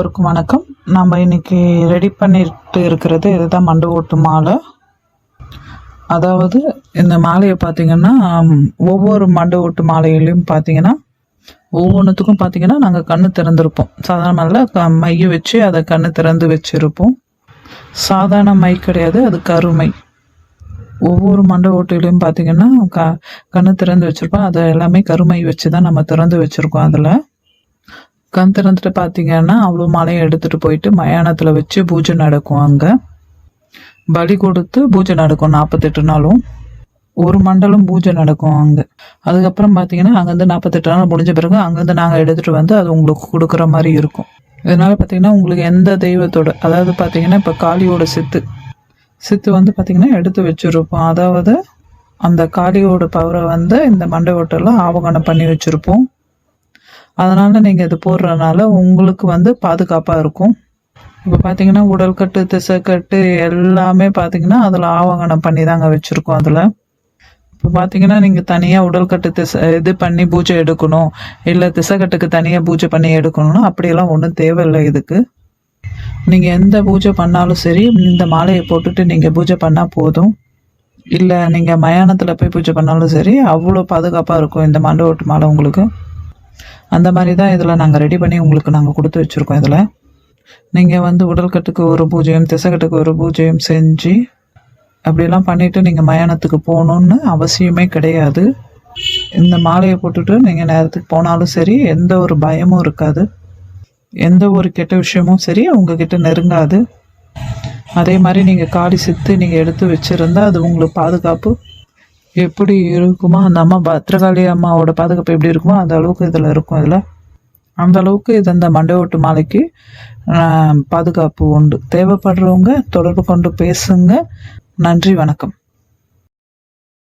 எல்லோருக்கும் வணக்கம். நம்ம இன்னைக்கு ரெடி பண்ணிட்டு இருக்கிறது இதுதான் மண்டை ஓட்டு மாலை. அதாவது இந்த மாலையை பார்த்தீங்கன்னா ஒவ்வொரு மண்டை ஓட்டு மாலையிலையும் பார்த்தீங்கன்னா ஒவ்வொன்றுத்துக்கும் பார்த்தீங்கன்னா நாங்கள் கண்ணு திறந்திருப்போம். சாதாரண மைய வச்சு அதை கண்ணு திறந்து வச்சுருப்போம். சாதாரண மை கிடையாது, அது கருமை. ஒவ்வொரு மண்டை ஓட்டுலையும் பார்த்தீங்கன்னா கண்ணு திறந்து வச்சுருப்போம். அதை எல்லாமே கருமை வச்சு தான் நம்ம திறந்து வச்சுருக்கோம். அதில் கண் திறந்துட்டு பார்த்தீங்கன்னா அவ்வளோ மாலையை எடுத்துகிட்டு போயிட்டு மயானத்தில் வச்சு பூஜை நடக்கும். அங்கே பலி கொடுத்து பூஜை நடக்கும். 48 நாளும் ஒரு மண்டலம் பூஜை நடக்கும் அங்கே. அதுக்கப்புறம் பார்த்தீங்கன்னா அங்கேருந்து 48 நாள் முடிஞ்ச பிறகு அங்கேருந்து நாங்கள் எடுத்துகிட்டு வந்து அது உங்களுக்கு கொடுக்குற மாதிரி இருக்கும். இதனால் பார்த்தீங்கன்னா உங்களுக்கு எந்த தெய்வத்தோட, அதாவது பார்த்தீங்கன்னா இப்போ காளியோட சித்து வந்து பார்த்தீங்கன்னா எடுத்து வச்சுருப்போம். அதாவது அந்த காளியோட பவரை வந்து இந்த மண்டை ஓட்டெல்லாம் ஆவகணம் பண்ணி வச்சுருப்போம். அதனால் நீங்கள் இது போடுறதுனால உங்களுக்கு வந்து பாதுகாப்பாக இருக்கும். இப்போ பார்த்தீங்கன்னா உடல் கட்டு, திசைக்கட்டு எல்லாமே பார்த்தீங்கன்னா அதில் ஆவகணம் பண்ணி தாங்க வச்சுருக்கோம். அதில் இப்போ பார்த்தீங்கன்னா நீங்கள் தனியாக உடல் கட்டு இது பண்ணி பூஜை எடுக்கணும், இல்லை திசைக்கட்டுக்கு தனியாக பூஜை பண்ணி எடுக்கணும்னா அப்படியெல்லாம் ஒன்றும் தேவையில்லை. இதுக்கு நீங்கள் எந்த பூஜை பண்ணாலும் சரி, இந்த மாலையை போட்டுட்டு நீங்கள் பூஜை பண்ணால் போதும். இல்லை நீங்கள் மயானத்தில் போய் பூஜை பண்ணாலும் சரி, அவ்வளோ பாதுகாப்பாக இருக்கும் இந்த மண்டை ஓட்டு மாலை உங்களுக்கு. அந்த மாதிரி தான் இதில் நாங்கள் ரெடி பண்ணி உங்களுக்கு நாங்கள் கொடுத்து வச்சுருக்கோம். இதில் நீங்கள் வந்து உடல்கட்டுக்கு ஒரு பூஜையும் திசைக்கட்டுக்கு ஒரு பூஜையும் செஞ்சு அப்படிலாம் பண்ணிவிட்டு நீங்கள் மயானத்துக்கு போகணுன்னு அவசியமே கிடையாது. இந்த மாலையை போட்டுட்டு நீங்கள் நேரத்துக்கு போனாலும் சரி, எந்த ஒரு பயமும் இருக்காது, எந்த ஒரு கெட்ட விஷயமும் சரி உங்ககிட்ட நெருங்காது. அதே மாதிரி நீங்கள் காளி சித்து நீங்கள் எடுத்து வச்சுருந்தா அது உங்களுக்கு பாதுகாப்பு எப்படி இருக்குமோ, அந்த அம்மா பத்ரகாளி அம்மாவோட பாதுகாப்பு எப்படி இருக்குமோ அந்த அளவுக்கு இதில் இருக்கும். இதில் அந்த அளவுக்கு இது அந்த மண்டை ஓட்டு மாலைக்கு பாதுகாப்பு உண்டு. தேவைப்படுறவங்க தொடர்பு கொண்டு பேசுங்க. நன்றி, வணக்கம்.